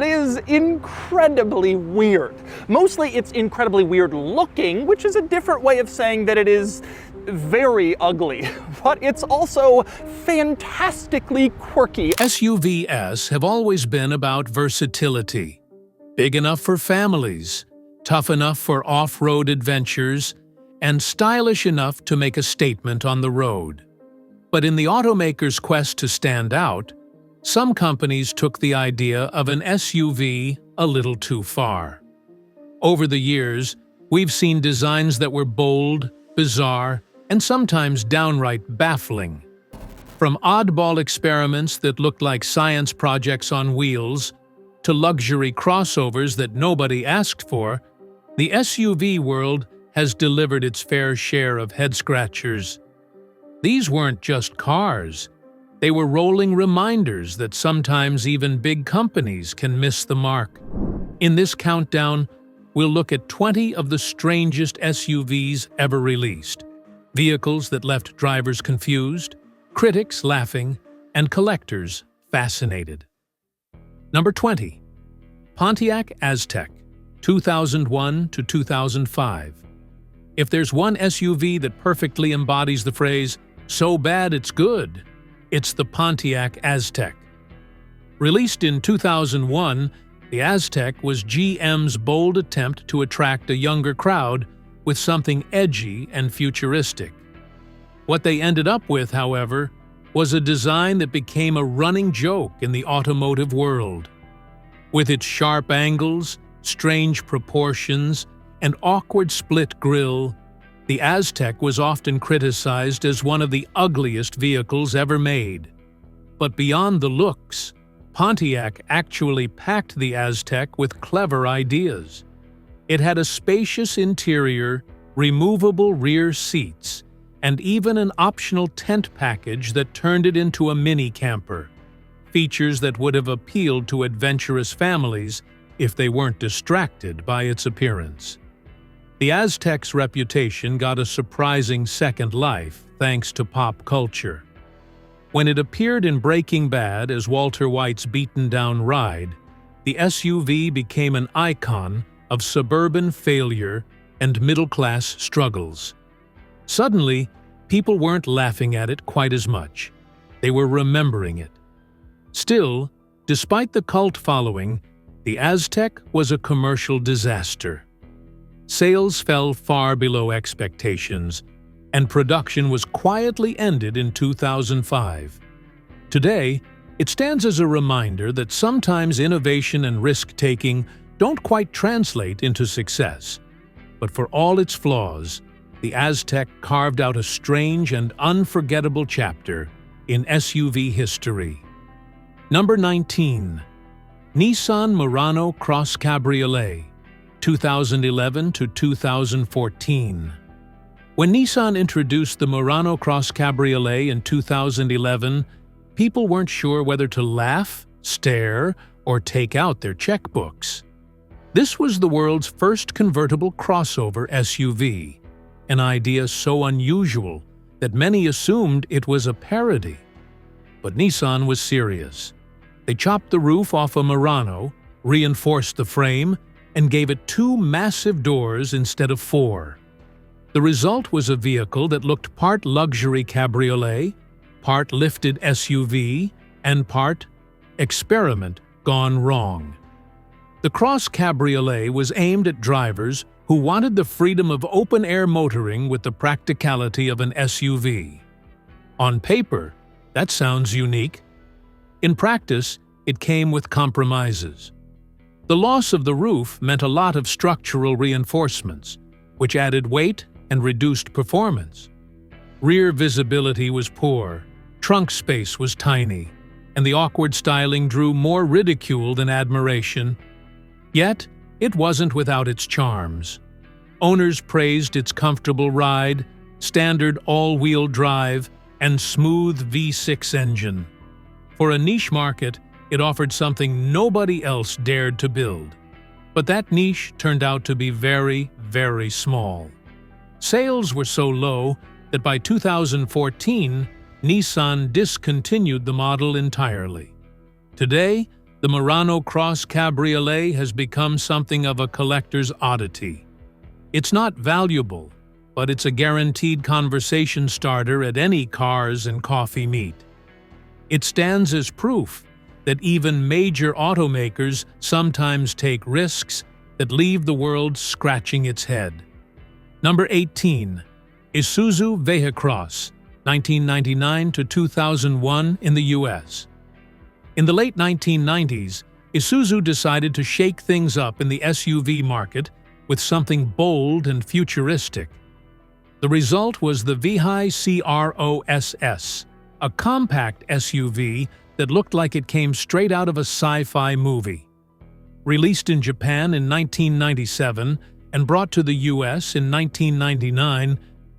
It is incredibly weird. Mostly it's incredibly weird looking, which is a different way of saying that it is very ugly, but it's also fantastically quirky. SUVs have always been about versatility. Big enough for families, tough enough for off-road adventures, and stylish enough to make a statement on the road. But in the automaker's quest to stand out, some companies took the idea of an SUV a little too far. Over the years, we've seen designs that were bold, bizarre, and sometimes downright baffling. From oddball experiments that looked like science projects on wheels, to luxury crossovers that nobody asked for, the SUV world has delivered its fair share of head-scratchers. These weren't just cars. They were rolling reminders that sometimes even big companies can miss the mark. In this countdown, we'll look at 20 of the strangest SUVs ever released. Vehicles that left drivers confused, critics laughing, and collectors fascinated. Number 20. Pontiac Aztek, 2001 to 2005. If there's one SUV that perfectly embodies the phrase, "so bad it's good," it's the Pontiac Aztek. Released in 2001, the Aztek was GM's bold attempt to attract a younger crowd with something edgy and futuristic. What they ended up with, however, was a design that became a running joke in the automotive world. With its sharp angles, strange proportions, and awkward split grille, the Aztek was often criticized as one of the ugliest vehicles ever made. But beyond the looks, Pontiac actually packed the Aztek with clever ideas. It had a spacious interior, removable rear seats, and even an optional tent package that turned it into a mini camper, features that would have appealed to adventurous families if they weren't distracted by its appearance. The Aztek's reputation got a surprising second life thanks to pop culture. When it appeared in Breaking Bad as Walter White's beaten-down ride, the SUV became an icon of suburban failure and middle-class struggles. Suddenly, people weren't laughing at it quite as much. They were remembering it. Still, despite the cult following, the Aztek was a commercial disaster. Sales fell far below expectations, and production was quietly ended in 2005. Today, it stands as a reminder that sometimes innovation and risk-taking don't quite translate into success. But for all its flaws, the Aztek carved out a strange and unforgettable chapter in SUV history. Number 19. Nissan Murano Cross Cabriolet, 2011 to 2014. When Nissan introduced the Murano Cross Cabriolet in 2011, people weren't sure whether to laugh, stare, or take out their checkbooks. This was the world's first convertible crossover SUV, an idea so unusual that many assumed it was a parody. But Nissan was serious. They chopped the roof off a Murano, reinforced the frame, and gave it 2 massive doors instead of 4. The result was a vehicle that looked part luxury cabriolet, part lifted SUV, and part experiment gone wrong. The Cross Cabriolet was aimed at drivers who wanted the freedom of open-air motoring with the practicality of an SUV. On paper, that sounds unique. In practice, it came with compromises. The loss of the roof meant a lot of structural reinforcements, which added weight and reduced performance. Rear visibility was poor, trunk space was tiny, and the awkward styling drew more ridicule than admiration. Yet, it wasn't without its charms. Owners praised its comfortable ride, standard all-wheel drive, and smooth V6 engine. For a niche market, it offered something nobody else dared to build. But that niche turned out to be very, very small. Sales were so low that by 2014, Nissan discontinued the model entirely. Today, the Murano Cross Cabriolet has become something of a collector's oddity. It's not valuable, but it's a guaranteed conversation starter at any cars and coffee meet. It stands as proof that even major automakers sometimes take risks that leave the world scratching its head. Number 18. Isuzu Vehicross, 1999 to 2001 in the US. In the late 1990s, Isuzu decided to shake things up in the SUV market with something bold and futuristic. The result was the Vehai CROSS, a compact SUV that looked like it came straight out of a sci-fi movie. Released in Japan in 1997 and brought to the US in 1999,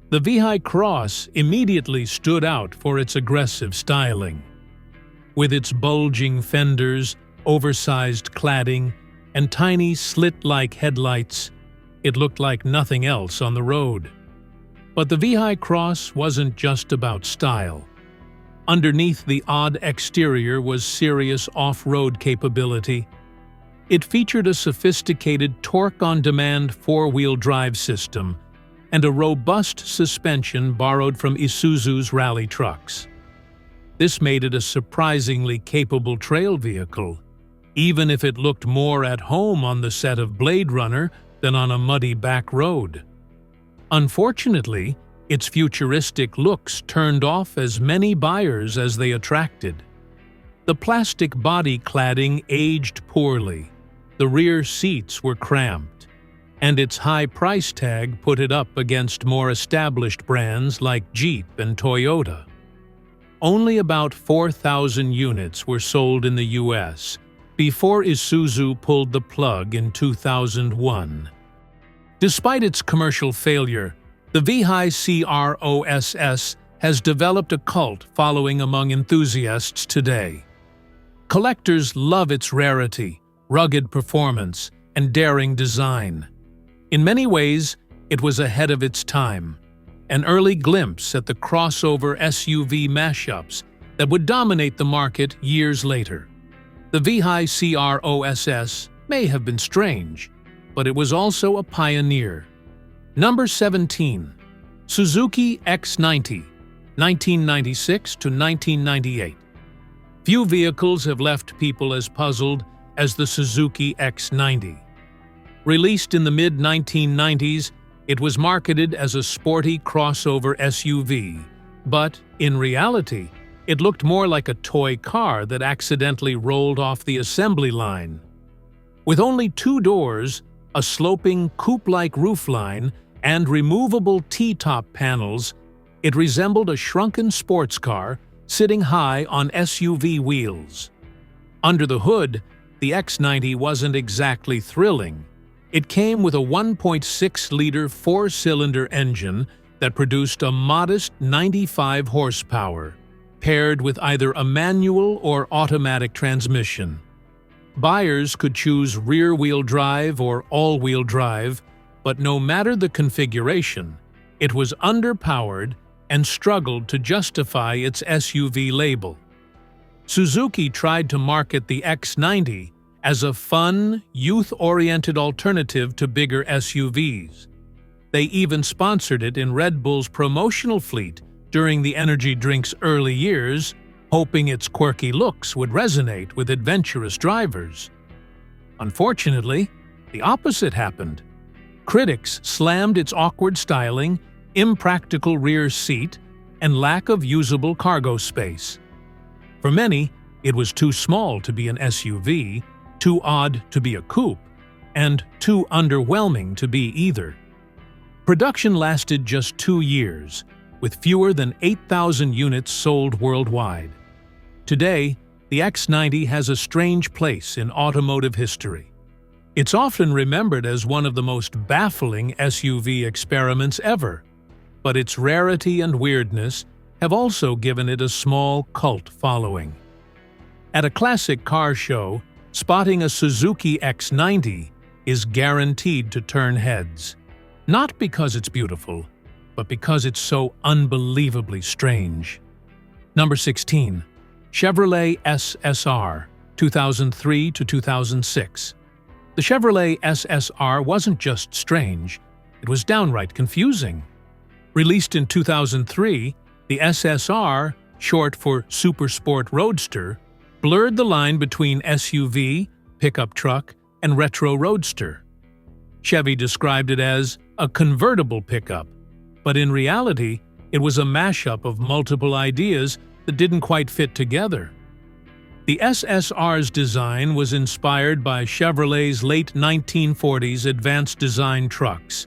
the Vehai Cross immediately stood out for its aggressive styling. With its bulging fenders, oversized cladding, and tiny slit-like headlights, it looked like nothing else on the road. But the Vehai Cross wasn't just about style. Underneath the odd exterior was serious off-road capability. It featured a sophisticated torque-on-demand four-wheel drive system and a robust suspension borrowed from Isuzu's rally trucks. This made it a surprisingly capable trail vehicle, even if it looked more at home on the set of Blade Runner than on a muddy back road. Unfortunately, its futuristic looks turned off as many buyers as they attracted. The plastic body cladding aged poorly, the rear seats were cramped, and its high price tag put it up against more established brands like Jeep and Toyota. Only about 4,000 units were sold in the US before Isuzu pulled the plug in 2001. Despite its commercial failure, the Vehai CROSS has developed a cult following among enthusiasts today. Collectors love its rarity, rugged performance, and daring design. In many ways, it was ahead of its time, an early glimpse at the crossover SUV mashups that would dominate the market years later. The Vehai CROSS may have been strange, but it was also a pioneer. Number 17. Suzuki X90, 1996 to 1998. Few vehicles have left people as puzzled as the Suzuki X90. Released in the mid-1990s, it was marketed as a sporty crossover SUV, but in reality, it looked more like a toy car that accidentally rolled off the assembly line. With only two doors, a sloping coupe-like roofline, and removable T-top panels, it resembled a shrunken sports car sitting high on SUV wheels. Under the hood, the X90 wasn't exactly thrilling. It came with a 1.6-liter four-cylinder engine that produced a modest 95 horsepower, paired with either a manual or automatic transmission. Buyers could choose rear-wheel drive or all-wheel drive, but no matter the configuration, it was underpowered and struggled to justify its SUV label. Suzuki tried to market the X90 as a fun, youth-oriented alternative to bigger SUVs. They even sponsored it in Red Bull's promotional fleet during the energy drink's early years, hoping its quirky looks would resonate with adventurous drivers. Unfortunately, the opposite happened. Critics slammed its awkward styling, impractical rear seat, and lack of usable cargo space. For many, it was too small to be an SUV, too odd to be a coupe, and too underwhelming to be either. Production lasted just 2 years, with fewer than 8,000 units sold worldwide. Today, the X90 has a strange place in automotive history. It's often remembered as one of the most baffling SUV experiments ever, but its rarity and weirdness have also given it a small cult following. At a classic car show, spotting a Suzuki X90 is guaranteed to turn heads. Not because it's beautiful, but because it's so unbelievably strange. Number 16. Chevrolet SSR, 2003 to 2006. The Chevrolet SSR wasn't just strange, it was downright confusing. Released in 2003, the SSR, short for Super Sport Roadster, blurred the line between SUV, pickup truck, and retro roadster. Chevy described it as a convertible pickup, but in reality, it was a mashup of multiple ideas that didn't quite fit together. The SSR's design was inspired by Chevrolet's late 1940s advanced design trucks,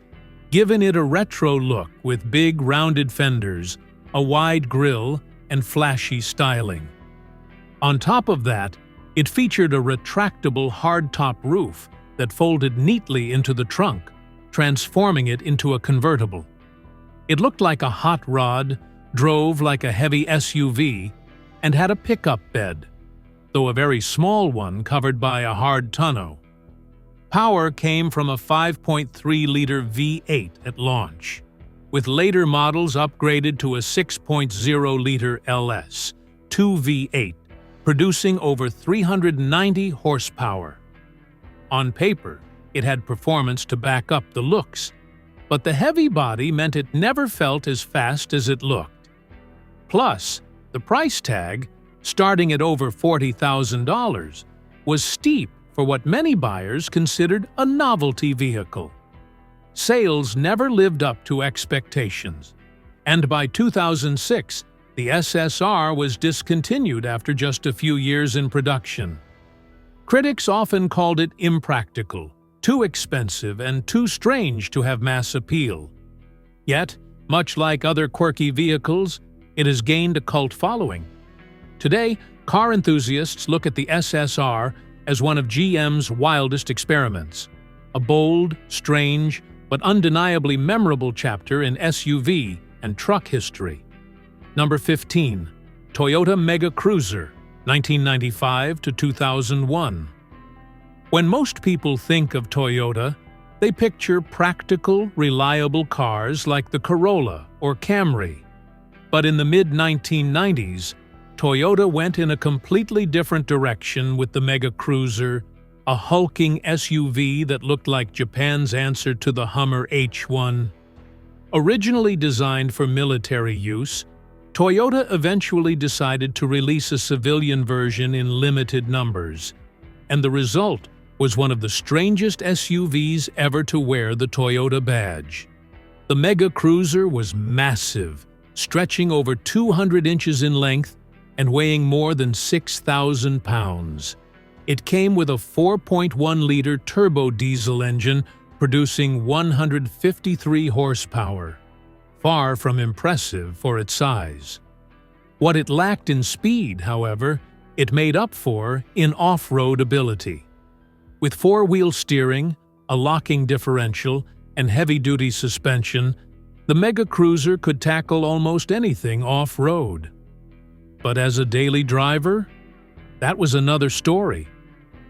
giving it a retro look with big rounded fenders, a wide grille, and flashy styling. On top of that, it featured a retractable hardtop roof that folded neatly into the trunk, transforming it into a convertible. It looked like a hot rod, drove like a heavy SUV, and had a pickup bed, though a very small one covered by a hard tonneau. Power came from a 5.3-liter V8 at launch, with later models upgraded to a 6.0-liter LS, 2 V8, producing over 390 horsepower. On paper, it had performance to back up the looks, but the heavy body meant it never felt as fast as it looked. Plus, the price tag, starting at over $40,000, was steep for what many buyers considered a novelty vehicle. Sales never lived up to expectations, and by 2006, the SSR was discontinued after just a few years in production. Critics often called it impractical, too expensive, and too strange to have mass appeal. Yet, much like other quirky vehicles, it has gained a cult following. Today, car enthusiasts look at the SSR as one of GM's wildest experiments, a bold, strange, but undeniably memorable chapter in SUV and truck history. Number 15. Toyota Mega Cruiser, 1995 to 2001. When most people think of Toyota, they picture practical, reliable cars like the Corolla or Camry. But in the mid-1990s, Toyota went in a completely different direction with the Mega Cruiser, a hulking SUV that looked like Japan's answer to the Hummer H1. Originally designed for military use, Toyota eventually decided to release a civilian version in limited numbers, and the result was one of the strangest SUVs ever to wear the Toyota badge. The Mega Cruiser was massive, stretching over 200 inches in length and weighing more than 6,000 pounds. It came with a 4.1-liter turbo diesel engine producing 153 horsepower, far from impressive for its size. What it lacked in speed, however, it made up for in off-road ability. With four-wheel steering, a locking differential, and heavy-duty suspension, the Mega Cruiser could tackle almost anything off-road. But as a daily driver, that was another story.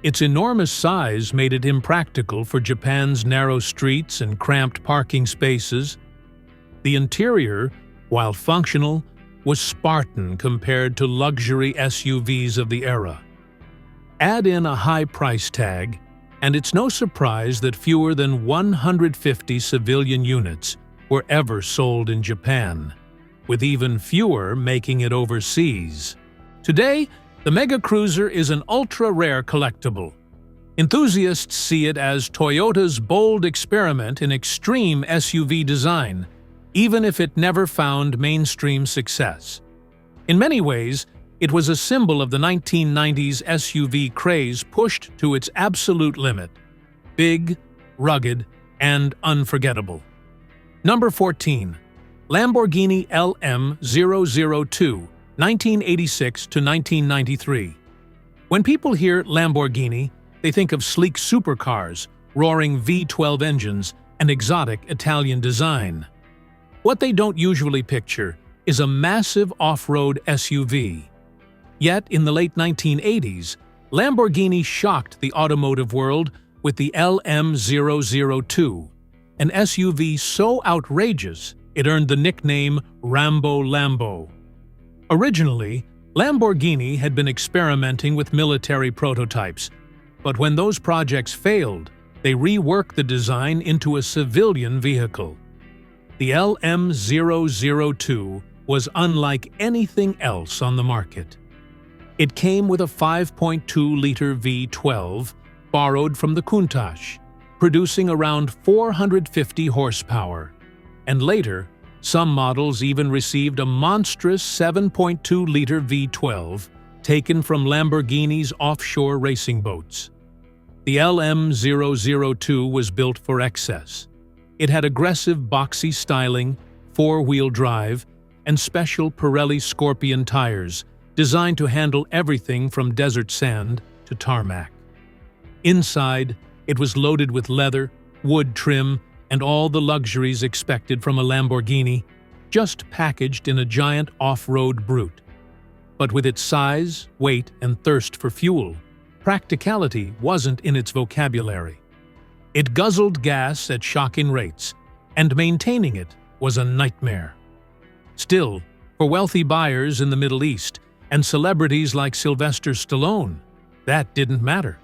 Its enormous size made it impractical for Japan's narrow streets and cramped parking spaces. The interior, while functional, was Spartan compared to luxury SUVs of the era. Add in a high price tag, and it's no surprise that fewer than 150 civilian units were ever sold in Japan, with even fewer making it overseas. Today, the Mega Cruiser is an ultra-rare collectible. Enthusiasts see it as Toyota's bold experiment in extreme SUV design, even if it never found mainstream success. In many ways, it was a symbol of the 1990s SUV craze pushed to its absolute limit: big, rugged, and unforgettable. Number 14. Lamborghini LM002, 1986 to 1993. When people hear Lamborghini, they think of sleek supercars, roaring V12 engines, and exotic Italian design. What they don't usually picture is a massive off-road SUV. Yet, in the late 1980s, Lamborghini shocked the automotive world with the LM002, an SUV so outrageous it earned the nickname Rambo Lambo. Originally, Lamborghini had been experimenting with military prototypes, but when those projects failed, they reworked the design into a civilian vehicle. The LM002 was unlike anything else on the market. It came with a 5.2-liter V12, borrowed from the Countach, producing around 450 horsepower, and later, some models even received a monstrous 7.2-liter V12 taken from Lamborghini's offshore racing boats. The LM002 was built for excess. It had aggressive boxy styling, four-wheel drive, and special Pirelli Scorpion tires designed to handle everything from desert sand to tarmac. Inside, it was loaded with leather, wood trim, and all the luxuries expected from a Lamborghini, just packaged in a giant off-road brute. But with its size, weight, and thirst for fuel, practicality wasn't in its vocabulary. It guzzled gas at shocking rates, and maintaining it was a nightmare. Still, for wealthy buyers in the Middle East and celebrities like Sylvester Stallone, that didn't matter.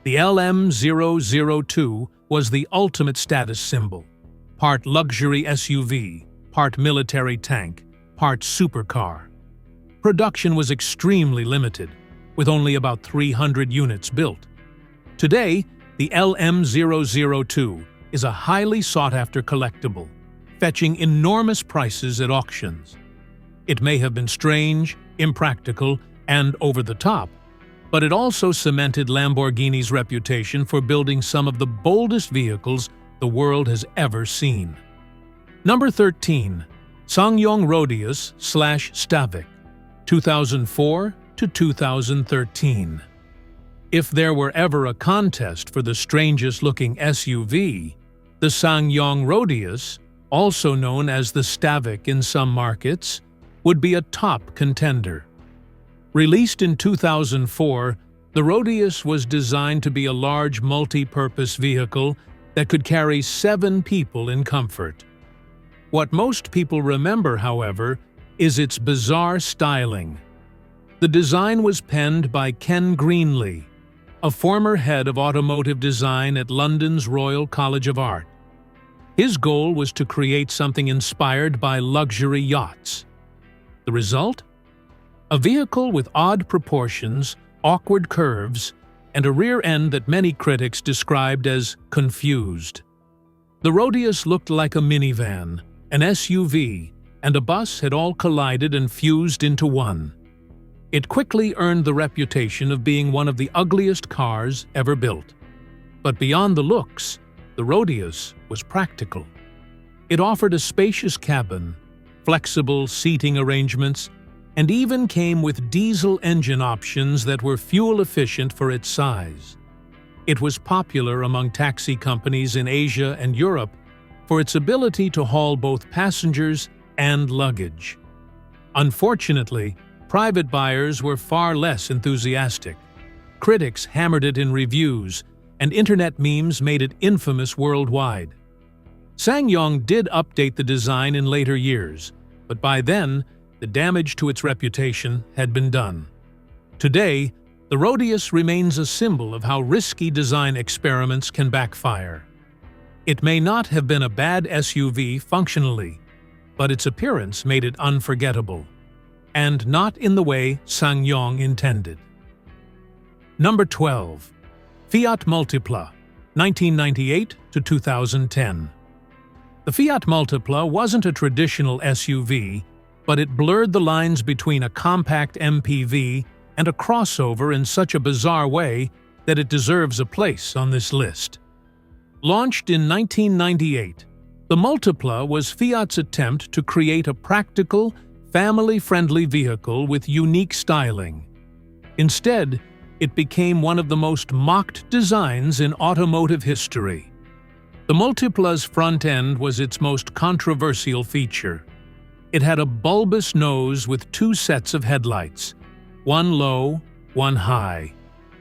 The LM002 was the ultimate status symbol, part luxury SUV, part military tank, part supercar. Production was extremely limited, with only about 300 units built. Today, the LM002 is a highly sought-after collectible, fetching enormous prices at auctions. It may have been strange, impractical, and over the top, but it also cemented Lamborghini's reputation for building some of the boldest vehicles the world has ever seen. Number 13. SsangYong Rodius/Stavik, 2004 to 2013. If there were ever a contest for the strangest-looking SUV, the SsangYong Rodius, also known as the Stavik in some markets, would be a top contender. Released in 2004, the Rodius was designed to be a large multi-purpose vehicle that could carry 7 people in comfort. What most people remember, however, is its bizarre styling. The design was penned by Ken Greenlee, a former head of automotive design at London's Royal College of Art. His goal was to create something inspired by luxury yachts. The result? A vehicle with odd proportions, awkward curves, and a rear end that many critics described as confused. The Rodius looked like a minivan, an SUV, and a bus had all collided and fused into one. It quickly earned the reputation of being one of the ugliest cars ever built. But beyond the looks, the Rodius was practical. It offered a spacious cabin, flexible seating arrangements, and even came with diesel engine options that were fuel-efficient for its size. It was popular among taxi companies in Asia and Europe for its ability to haul both passengers and luggage. Unfortunately, private buyers were far less enthusiastic. Critics hammered it in reviews, and internet memes made it infamous worldwide. SsangYong did update the design in later years, but by then, the damage to its reputation had been done. Today, the Rodius remains a symbol of how risky design experiments can backfire. It may not have been a bad SUV functionally, but its appearance made it unforgettable, and not in the way SsangYong intended. Number 12. Fiat Multipla, 1998 to 2010. The Fiat Multipla wasn't a traditional SUV, but it blurred the lines between a compact MPV and a crossover in such a bizarre way that it deserves a place on this list. Launched in 1998, the Multipla was Fiat's attempt to create a practical, family-friendly vehicle with unique styling. Instead, it became one of the most mocked designs in automotive history. The Multipla's front end was its most controversial feature. It had a bulbous nose with 2 sets of headlights, one low, one high,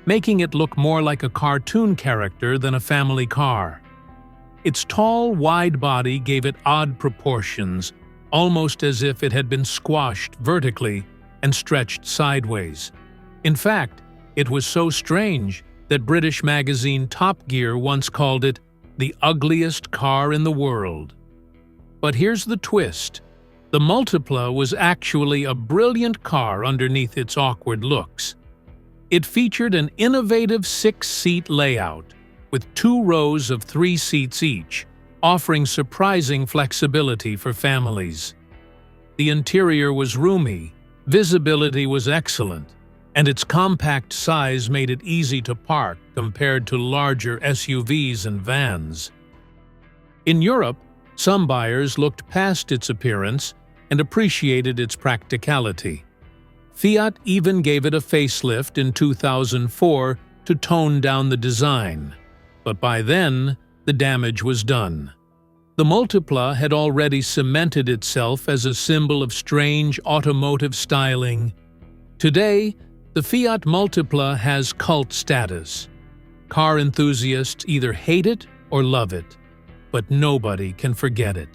making it look more like a cartoon character than a family car. Its tall, wide body gave it odd proportions, almost as if it had been squashed vertically and stretched sideways. In fact, it was so strange that British magazine Top Gear once called it the ugliest car in the world. But here's the twist. The Multipla was actually a brilliant car underneath its awkward looks. It featured an innovative 6-seat layout, with 2 rows of 3 seats each, offering surprising flexibility for families. The interior was roomy, visibility was excellent, and its compact size made it easy to park compared to larger SUVs and vans. In Europe, some buyers looked past its appearance and appreciated its practicality. Fiat even gave it a facelift in 2004 to tone down the design, but by then, the damage was done. The Multipla had already cemented itself as a symbol of strange automotive styling. Today, the Fiat Multipla has cult status. Car enthusiasts either hate it or love it, but nobody can forget it.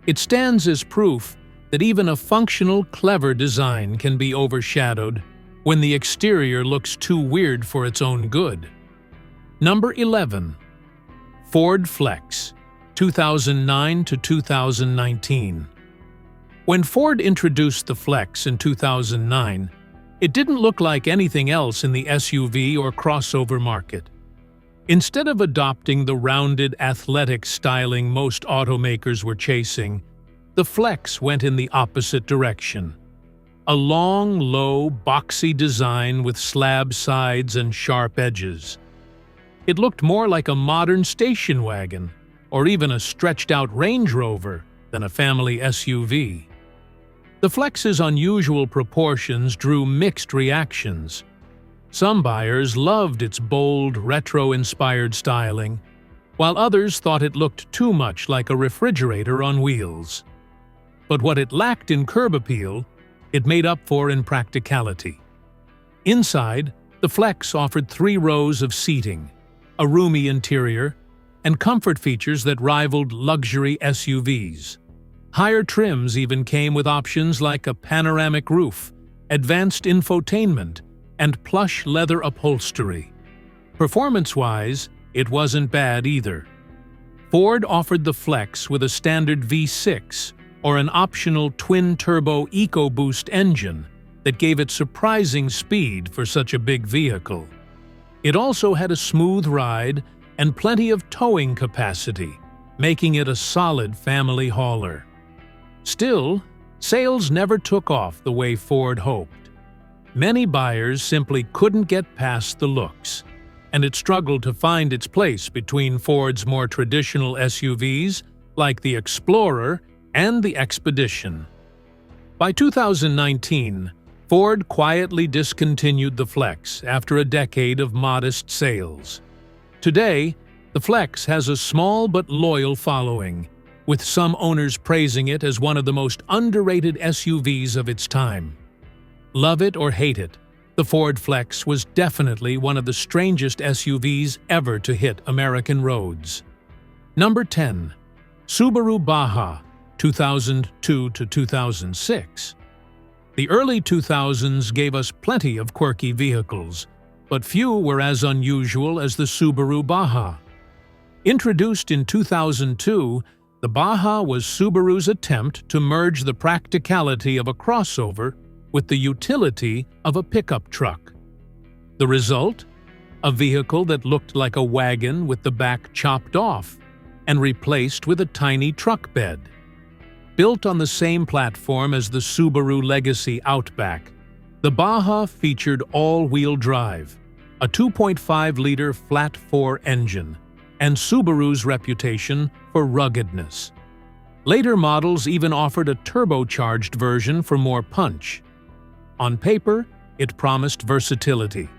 It stands as proof that even a functional, clever design can be overshadowed when the exterior looks too weird for its own good. Number 11. Ford Flex, 2009 to 2019. When Ford introduced the Flex in 2009, it didn't look like anything else in the SUV or crossover market. Instead of adopting the rounded, athletic styling most automakers were chasing, the Flex went in the opposite direction. A long, low, boxy design with slab sides and sharp edges. It looked more like a modern station wagon, or even a stretched-out Range Rover, than a family SUV. The Flex's unusual proportions drew mixed reactions. Some buyers loved its bold, retro-inspired styling, while others thought it looked too much like a refrigerator on wheels. But what it lacked in curb appeal, it made up for in practicality. Inside, the Flex offered 3 rows of seating, a roomy interior, and comfort features that rivaled luxury SUVs. Higher trims even came with options like a panoramic roof, advanced infotainment, and plush leather upholstery. Performance-wise, it wasn't bad either. Ford offered the Flex with a standard V6 or an optional twin-turbo EcoBoost engine that gave it surprising speed for such a big vehicle. It also had a smooth ride and plenty of towing capacity, making it a solid family hauler. Still, sales never took off the way Ford hoped. Many buyers simply couldn't get past the looks, and it struggled to find its place between Ford's more traditional SUVs like the Explorer and the Expedition. By 2019, Ford quietly discontinued the Flex after a decade of modest sales. Today, the Flex has a small but loyal following, with some owners praising it as one of the most underrated SUVs of its time. Love it or hate it, the Ford Flex was definitely one of the strangest SUVs ever to hit American roads. Number 10. Subaru Baja, 2002 to 2006. The early 2000s gave us plenty of quirky vehicles, but few were as unusual as the Subaru Baja. Introduced in 2002, the Baja was Subaru's attempt to merge the practicality of a crossover with the utility of a pickup truck. The result? A vehicle that looked like a wagon with the back chopped off and replaced with a tiny truck bed. Built on the same platform as the Subaru Legacy Outback, the Baja featured all-wheel drive, a 2.5-liter flat-4 engine, and Subaru's reputation for ruggedness. Later models even offered a turbocharged version for more punch. On paper, it promised versatility,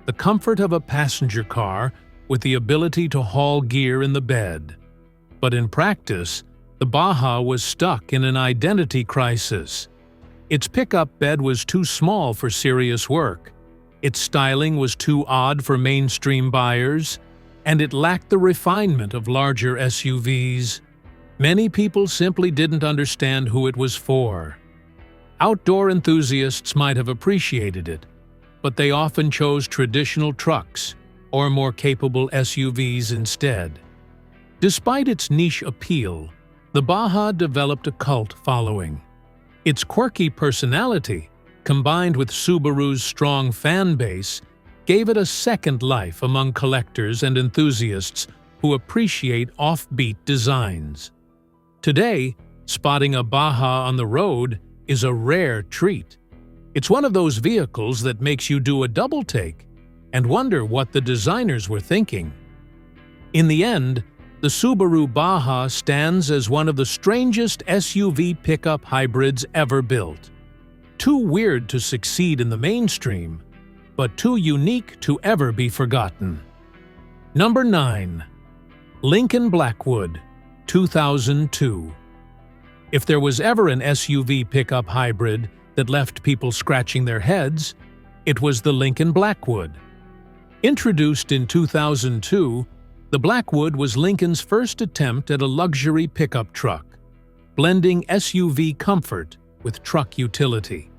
the comfort of a passenger car with the ability to haul gear in the bed. But in practice, the Baja was stuck in an identity crisis. Its pickup bed was too small for serious work, its styling was too odd for mainstream buyers, and it lacked the refinement of larger SUVs. Many people simply didn't understand who it was for. Outdoor enthusiasts might have appreciated it, but they often chose traditional trucks or more capable SUVs instead. Despite its niche appeal, the Baja developed a cult following. Its quirky personality, combined with Subaru's strong fan base, gave it a second life among collectors and enthusiasts who appreciate offbeat designs. Today, spotting a Baja on the road is a rare treat. It's one of those vehicles that makes you do a double take and wonder what the designers were thinking. In the end, the Subaru Baja stands as one of the strangest SUV pickup hybrids ever built. Too weird to succeed in the mainstream, but too unique to ever be forgotten. Number 9. Lincoln Blackwood, 2002. If there was ever an SUV pickup hybrid that left people scratching their heads, it was the Lincoln Blackwood. Introduced in 2002, the Blackwood was Lincoln's first attempt at a luxury pickup truck, blending SUV comfort with truck utility.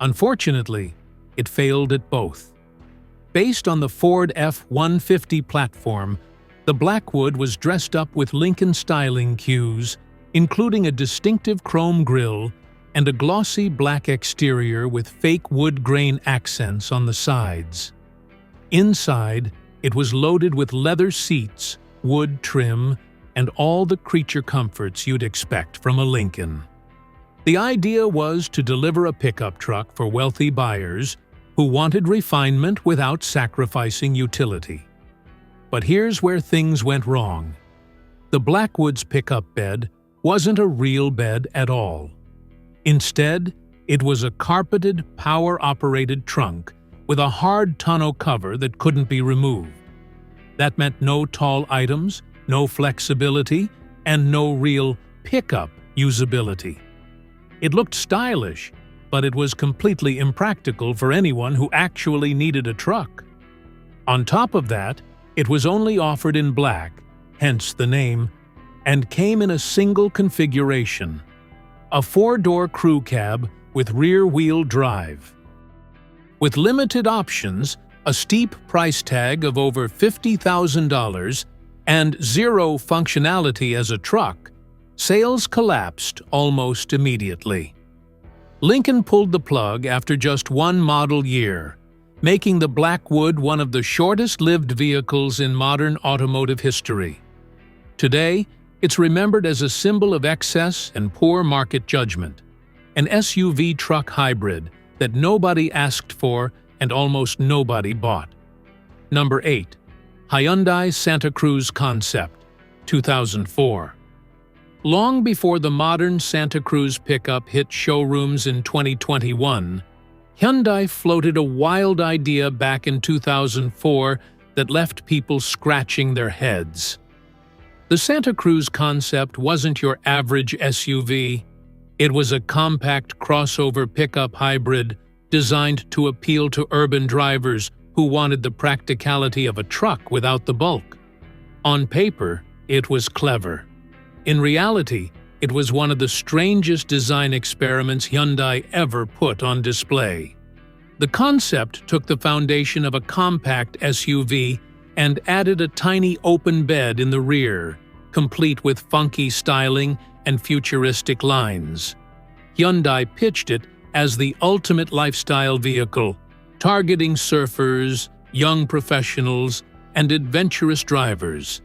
Unfortunately, it failed at both. Based on the Ford F-150 platform, the Blackwood was dressed up with Lincoln styling cues, including a distinctive chrome grille and a glossy black exterior with fake wood grain accents on the sides. Inside, it was loaded with leather seats, wood trim, and all the creature comforts you'd expect from a Lincoln. The idea was to deliver a pickup truck for wealthy buyers who wanted refinement without sacrificing utility. But here's where things went wrong. The Blackwood's pickup bed wasn't a real bed at all. Instead, it was a carpeted, power-operated trunk with a hard tonneau cover that couldn't be removed. That meant no tall items, no flexibility, and no real pickup usability. It looked stylish, but it was completely impractical for anyone who actually needed a truck. On top of that, it was only offered in black, hence the name, and came in a single configuration: a 4-door crew cab with rear-wheel drive. With limited options, a steep price tag of over $50,000, and zero functionality as a truck, sales collapsed almost immediately. Lincoln pulled the plug after just one model year, making the Blackwood one of the shortest-lived vehicles in modern automotive history. Today, it's remembered as a symbol of excess and poor market judgment, an SUV truck hybrid that nobody asked for and almost nobody bought. Number 8. Hyundai Santa Cruz Concept, 2004. Long before the modern Santa Cruz pickup hit showrooms in 2021, Hyundai floated a wild idea back in 2004 that left people scratching their heads. The Santa Cruz Concept wasn't your average SUV. It was a compact crossover pickup hybrid designed to appeal to urban drivers who wanted the practicality of a truck without the bulk. On paper, it was clever. In reality, it was one of the strangest design experiments Hyundai ever put on display. The concept took the foundation of a compact SUV and added a tiny open bed in the rear, complete with funky styling and futuristic lines. Hyundai pitched it as the ultimate lifestyle vehicle, targeting surfers, young professionals, and adventurous drivers.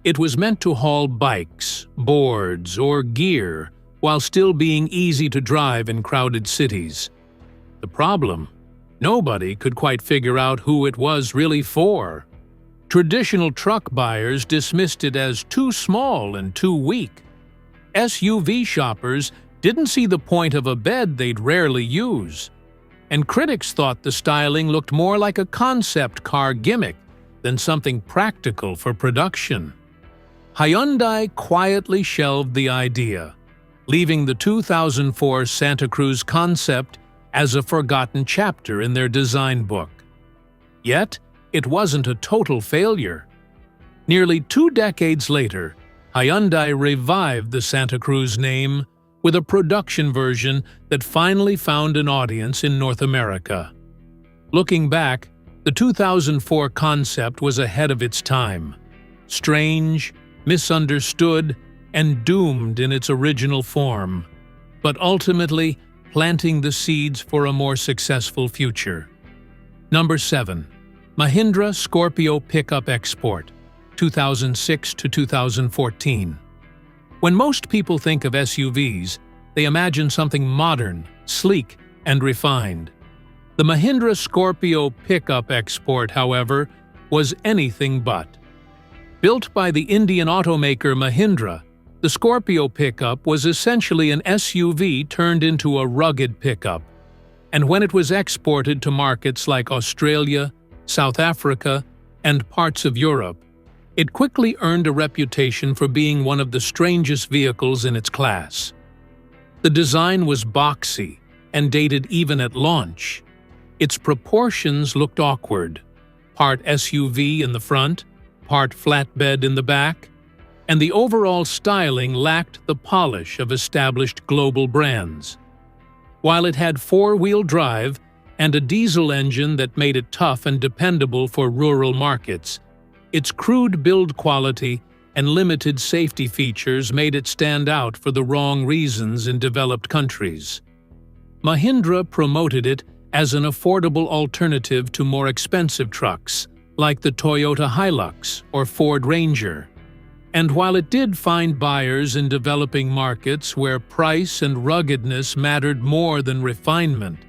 It was meant to haul bikes, boards, or gear while still being easy to drive in crowded cities. The problem? Nobody could quite figure out who it was really for. Traditional truck buyers dismissed it as too small and too weak. SUV shoppers didn't see the point of a bed they'd rarely use. And critics thought the styling looked more like a concept car gimmick than something practical for production. Hyundai quietly shelved the idea, leaving the 2004 Santa Cruz Concept as a forgotten chapter in their design book. Yet, it wasn't a total failure. Nearly 2 decades later, Hyundai revived the Santa Cruz name, with a production version that finally found an audience in North America. Looking back, the 2004 concept was ahead of its time. Strange, misunderstood, and doomed in its original form, but ultimately planting the seeds for a more successful future. Number 7. Mahindra Scorpio Pickup Export, 2006 to 2014. When most people think of SUVs, they imagine something modern, sleek, and refined. The Mahindra Scorpio Pickup Export, however, was anything but. Built by the Indian automaker Mahindra, the Scorpio pickup was essentially an SUV turned into a rugged pickup, and when it was exported to markets like Australia, South Africa, and parts of Europe, it quickly earned a reputation for being one of the strangest vehicles in its class. The design was boxy and dated even at launch. Its proportions looked awkward, part SUV in the front, part flatbed in the back, and the overall styling lacked the polish of established global brands. While it had four-wheel drive and a diesel engine that made it tough and dependable for rural markets, its crude build quality and limited safety features made it stand out for the wrong reasons in developed countries. Mahindra promoted it as an affordable alternative to more expensive trucks, like the Toyota Hilux or Ford Ranger. And while it did find buyers in developing markets where price and ruggedness mattered more than refinement,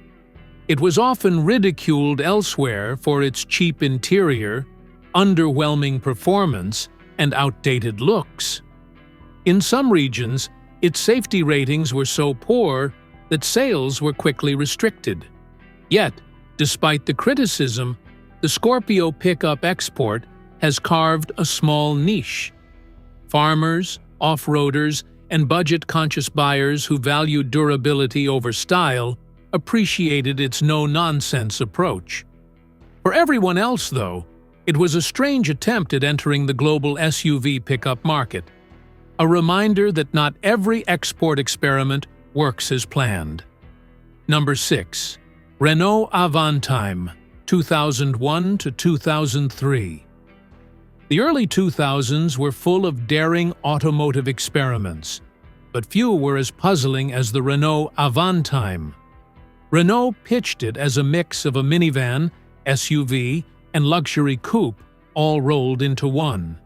it was often ridiculed elsewhere for its cheap interior, underwhelming performance, and outdated looks. In some regions, its safety ratings were so poor that sales were quickly restricted. Yet, despite the criticism, the Scorpio Pickup Export has carved a small niche. Farmers, off-roaders, and budget-conscious buyers who value durability over style appreciated its no-nonsense approach. For everyone else, though, it was a strange attempt at entering the global SUV pickup market, a reminder that not every export experiment works as planned. Number 6. Renault Avantime, 2001 to 2003. The early 2000s were full of daring automotive experiments, but few were as puzzling as the Renault Avantime. Renault pitched it as a mix of a minivan, SUV, and luxury coupe, all rolled into one.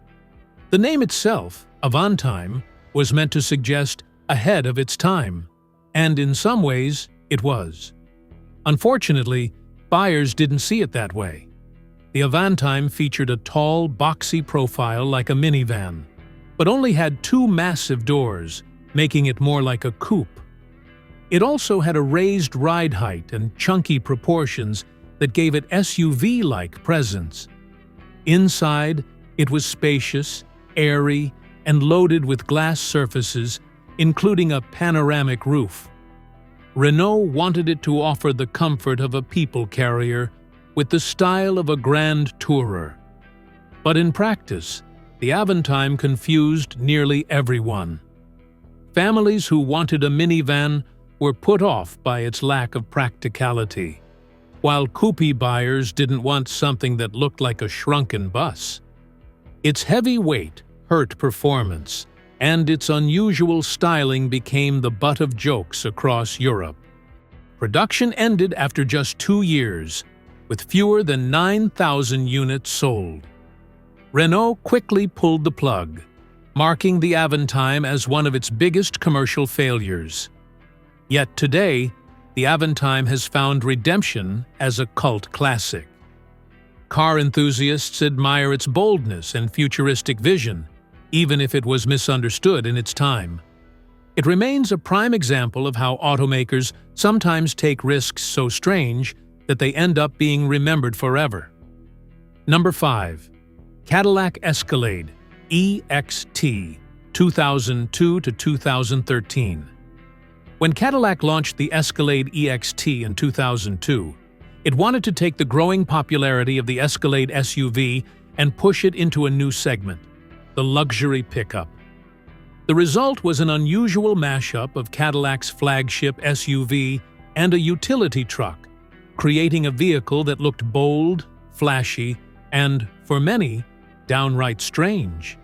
The name itself, Avantime, was meant to suggest ahead of its time, and in some ways, it was. Unfortunately, buyers didn't see it that way. The Avantime featured a tall, boxy profile like a minivan, but only had two massive doors, making it more like a coupe. It also had a raised ride height and chunky proportions that gave it SUV-like presence. Inside, it was spacious, airy, and loaded with glass surfaces, including a panoramic roof. Renault wanted it to offer the comfort of a people carrier with the style of a grand tourer. But in practice, the Avantime confused nearly everyone. Families who wanted a minivan were put off by its lack of practicality, while coupe buyers didn't want something that looked like a shrunken bus. Its heavy weight hurt performance, and its unusual styling became the butt of jokes across Europe. Production ended after just 2 years, with fewer than 9,000 units sold. Renault quickly pulled the plug, marking the Avantime as one of its biggest commercial failures. Yet today, the Avantime has found redemption as a cult classic. Car enthusiasts admire its boldness and futuristic vision, even if it was misunderstood in its time. It remains a prime example of how automakers sometimes take risks so strange that they end up being remembered forever. Number 5. Cadillac Escalade EXT, 2002 to 2013. When Cadillac launched the Escalade EXT in 2002, it wanted to take the growing popularity of the Escalade SUV and push it into a new segment, the luxury pickup. The result was an unusual mashup of Cadillac's flagship SUV and a utility truck, creating a vehicle that looked bold, flashy, and, for many, downright strange.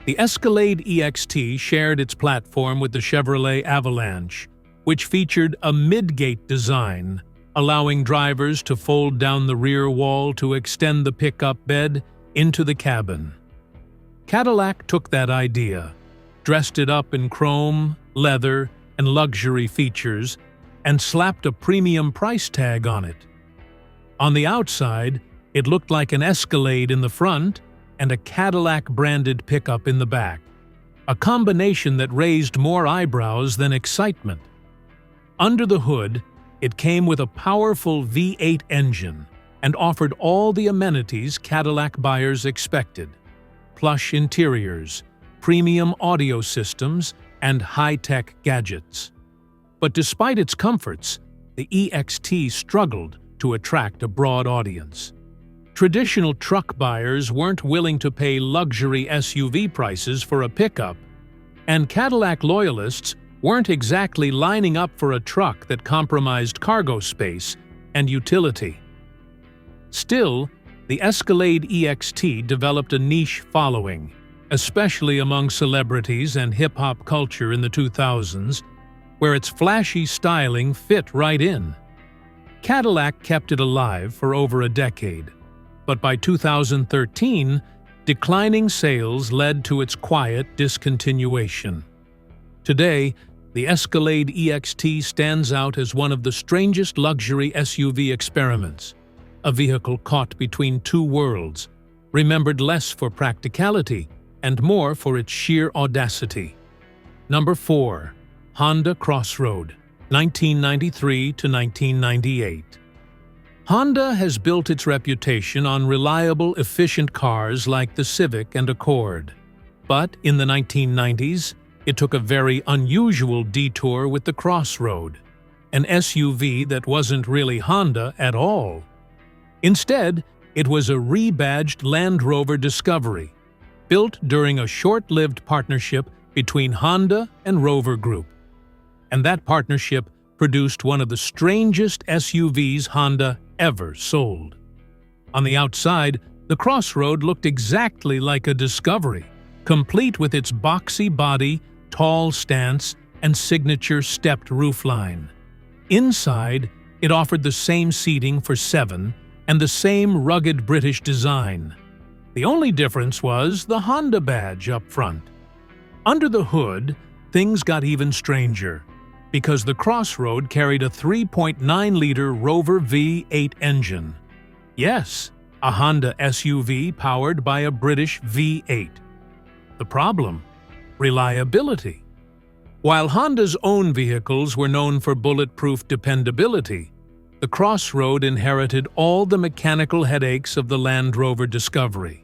The Escalade EXT shared its platform with the Chevrolet Avalanche, which featured a mid-gate design, allowing drivers to fold down the rear wall to extend the pickup bed into the cabin. Cadillac took that idea, dressed it up in chrome, leather, and luxury features, and slapped a premium price tag on it. On the outside, it looked like an Escalade in the front and a Cadillac-branded pickup in the back, a combination that raised more eyebrows than excitement. Under the hood, it came with a powerful V8 engine and offered all the amenities Cadillac buyers expected: plush interiors, premium audio systems, and high-tech gadgets. But despite its comforts, the EXT struggled to attract a broad audience. Traditional truck buyers weren't willing to pay luxury SUV prices for a pickup, and Cadillac loyalists weren't exactly lining up for a truck that compromised cargo space and utility. Still, the Escalade EXT developed a niche following, especially among celebrities and hip-hop culture in the 2000s, where its flashy styling fit right in. Cadillac kept it alive for over a decade, but by 2013, declining sales led to its quiet discontinuation. Today, the Escalade EXT stands out as one of the strangest luxury SUV experiments, a vehicle caught between two worlds, remembered less for practicality and more for its sheer audacity. Number 4. Honda Crossroad, 1993 to 1998. Honda has built its reputation on reliable, efficient cars like the Civic and Accord. But in the 1990s, it took a very unusual detour with the Crossroad, an SUV that wasn't really Honda at all. Instead, it was a rebadged Land Rover Discovery, built during a short-lived partnership between Honda and Rover Group. And that partnership produced one of the strangest SUVs Honda ever sold. On the outside, the Crossroad looked exactly like a Discovery, complete with its boxy body, tall stance, and signature stepped roofline. Inside, it offered the same seating for 7 and the same rugged British design. The only difference was the Honda badge up front. Under the hood, things got even stranger, because the Crossroad carried a 3.9-liter Rover V8 engine. Yes, a Honda SUV powered by a British V8. The problem? Reliability. While Honda's own vehicles were known for bulletproof dependability, the Crossroad inherited all the mechanical headaches of the Land Rover Discovery.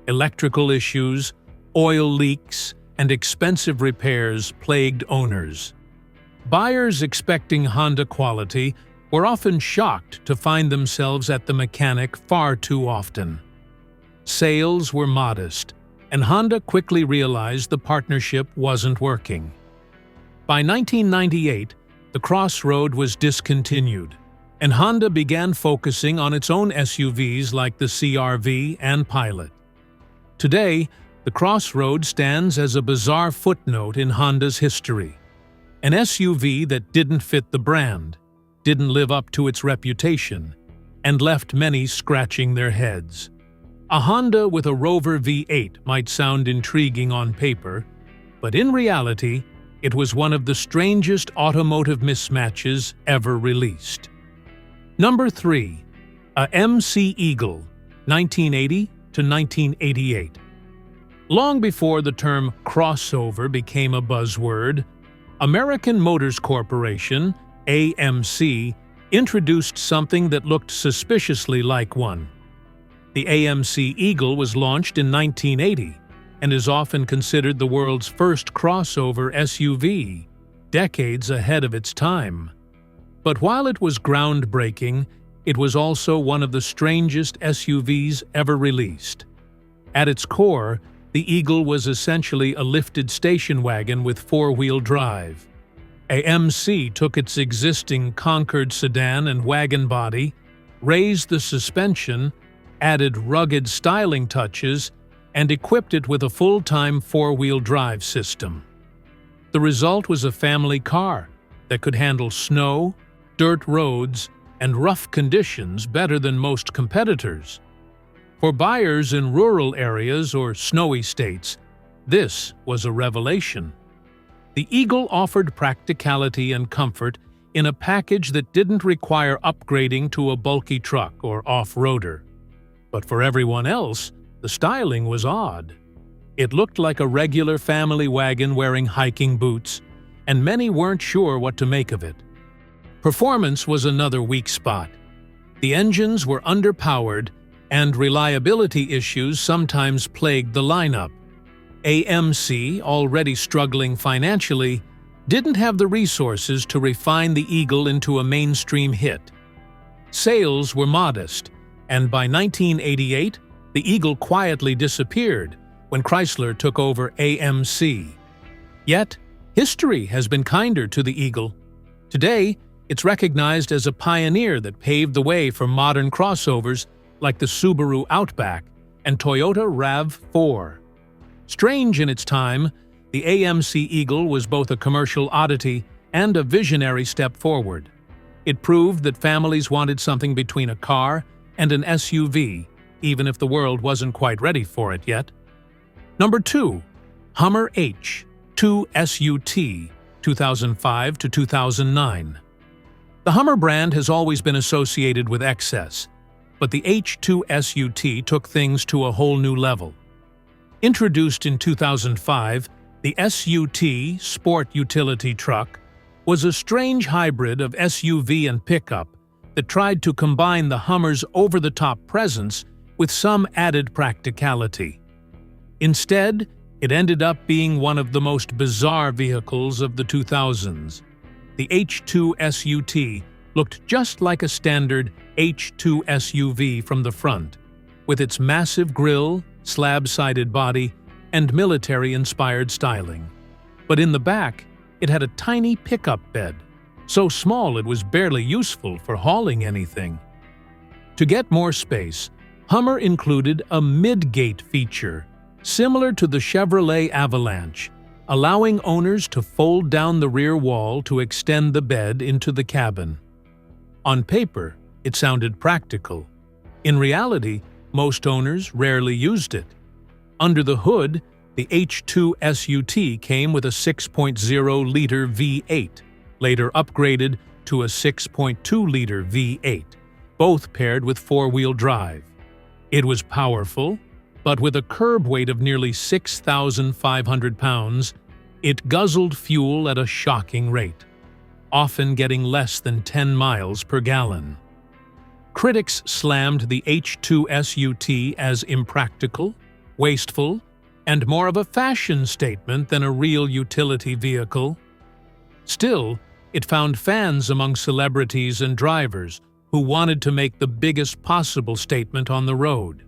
Electrical issues, oil leaks, and expensive repairs plagued owners. Buyers expecting Honda quality were often shocked to find themselves at the mechanic far too often. Sales were modest, and Honda quickly realized the partnership wasn't working. By 1998, the Crossroad was discontinued, and Honda began focusing on its own SUVs like the CR-V and Pilot. Today, the Crossroad stands as a bizarre footnote in Honda's history. An SUV that didn't fit the brand, didn't live up to its reputation, and left many scratching their heads. A Honda with a Rover V8 might sound intriguing on paper, but in reality, it was one of the strangest automotive mismatches ever released. Number 3. A MC Eagle, 1980 to 1988. Long before the term crossover became a buzzword, American Motors Corporation, AMC, introduced something that looked suspiciously like one. The AMC Eagle was launched in 1980 and is often considered the world's first crossover SUV, decades ahead of its time. But while it was groundbreaking, it was also one of the strangest SUVs ever released. At its core, The Eagle was essentially a lifted station wagon with four-wheel drive. AMC took its existing Concorde sedan and wagon body, raised the suspension, added rugged styling touches, and equipped it with a full-time four-wheel drive system. The result was a family car that could handle snow, dirt roads, and rough conditions better than most competitors. For buyers in rural areas or snowy states, this was a revelation. The Eagle offered practicality and comfort in a package that didn't require upgrading to a bulky truck or off-roader. But for everyone else, the styling was odd. It looked like a regular family wagon wearing hiking boots, and many weren't sure what to make of it. Performance was another weak spot. The engines were underpowered, and reliability issues sometimes plagued the lineup. AMC, already struggling financially, didn't have the resources to refine the Eagle into a mainstream hit. Sales were modest, and by 1988, the Eagle quietly disappeared when Chrysler took over AMC. Yet, history has been kinder to the Eagle. Today, it's recognized as a pioneer that paved the way for modern crossovers like the Subaru Outback and Toyota RAV4. Strange in its time, the AMC Eagle was both a commercial oddity and a visionary step forward. It proved that families wanted something between a car and an SUV, even if the world wasn't quite ready for it yet. Number 2. Hummer H2 SUT, 2005 to 2009. The Hummer brand has always been associated with excess, but the H2 SUT took things to a whole new level. Introduced in 2005, the SUT Sport Utility Truck was a strange hybrid of SUV and pickup that tried to combine the Hummer's over-the-top presence with some added practicality. Instead, it ended up being one of the most bizarre vehicles of the 2000s. The H2 SUT looked just like a standard H2 SUV from the front, with its massive grille, slab-sided body, and military-inspired styling. But in the back, it had a tiny pickup bed, so small it was barely useful for hauling anything. To get more space, Hummer included a mid-gate feature, similar to the Chevrolet Avalanche, allowing owners to fold down the rear wall to extend the bed into the cabin. On paper, it sounded practical. In reality, most owners rarely used it. Under the hood, the H2 SUT came with a 6.0-liter V8, later upgraded to a 6.2-liter V8, both paired with four-wheel drive. It was powerful, but with a curb weight of nearly 6,500 pounds, it guzzled fuel at a shocking rate, often getting less than 10 miles per gallon. Critics slammed the H2 SUT as impractical, wasteful, and more of a fashion statement than a real utility vehicle. Still, it found fans among celebrities and drivers who wanted to make the biggest possible statement on the road.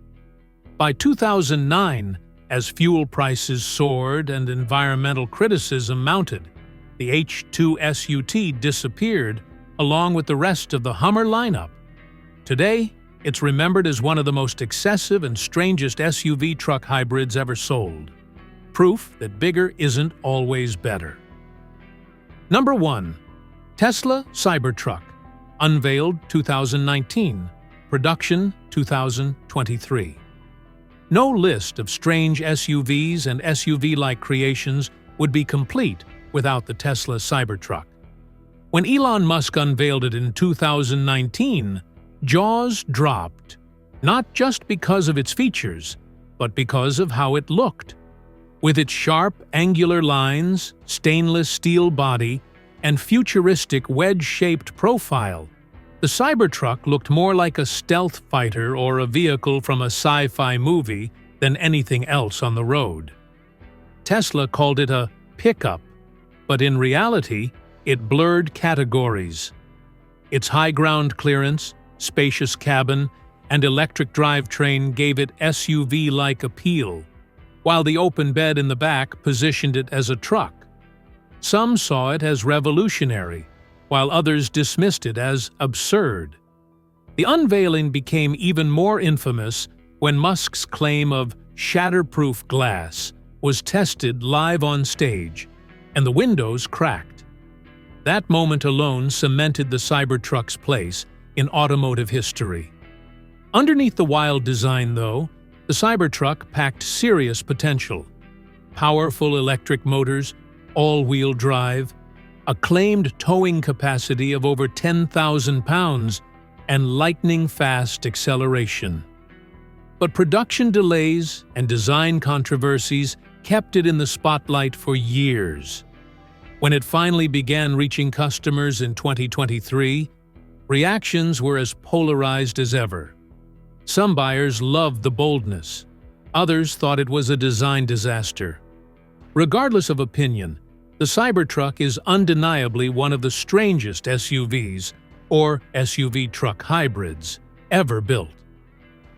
By 2009, as fuel prices soared and environmental criticism mounted, the H2 SUT disappeared along with the rest of the Hummer lineup. Today, it's remembered as one of the most excessive and strangest SUV truck hybrids ever sold. Proof that bigger isn't always better. Number 1. Tesla Cybertruck. Unveiled 2019. Production 2023. No list of strange SUVs and SUV-like creations would be complete without the Tesla Cybertruck. When Elon Musk unveiled it in 2019, jaws dropped, not just because of its features, but because of how it looked. With its sharp, angular lines, stainless steel body, and futuristic wedge-shaped profile, the Cybertruck looked more like a stealth fighter or a vehicle from a sci-fi movie than anything else on the road. Tesla called it a pickup, but in reality, it blurred categories. Its high ground clearance, spacious cabin, and electric drivetrain gave it SUV-like appeal, while the open bed in the back positioned it as a truck. Some saw it as revolutionary, while others dismissed it as absurd. The unveiling became even more infamous when Musk's claim of shatterproof glass was tested live on stage, and the windows cracked. That moment alone cemented the Cybertruck's place in automotive history. Underneath the wild design, though, the Cybertruck packed serious potential. Powerful electric motors, all-wheel drive, a claimed towing capacity of over 10,000 pounds, and lightning-fast acceleration. But production delays and design controversies kept it in the spotlight for years. When it finally began reaching customers in 2023, reactions were as polarized as ever. Some buyers loved the boldness. Others thought it was a design disaster. Regardless of opinion, the Cybertruck is undeniably one of the strangest SUVs, or SUV truck hybrids, ever built.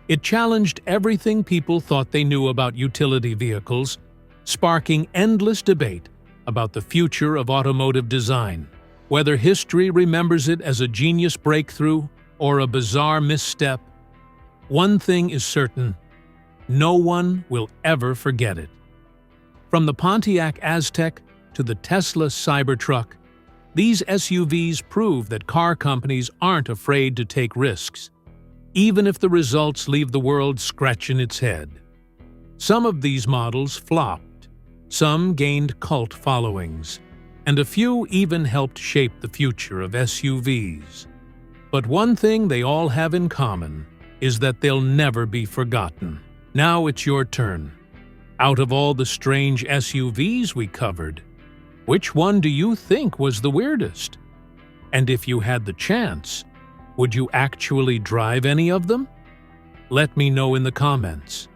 It challenged everything people thought they knew about utility vehicles, sparking endless debate about the future of automotive design. Whether history remembers it as a genius breakthrough or a bizarre misstep, one thing is certain: no one will ever forget it. From the Pontiac Aztek to the Tesla Cybertruck, these SUVs prove that car companies aren't afraid to take risks, even if the results leave the world scratching its head. Some of these models flopped, some gained cult followings, and a few even helped shape the future of SUVs. But one thing they all have in common is that they'll never be forgotten. Now it's your turn. Out of all the strange SUVs we covered, which one do you think was the weirdest? And if you had the chance, would you actually drive any of them? Let me know in the comments.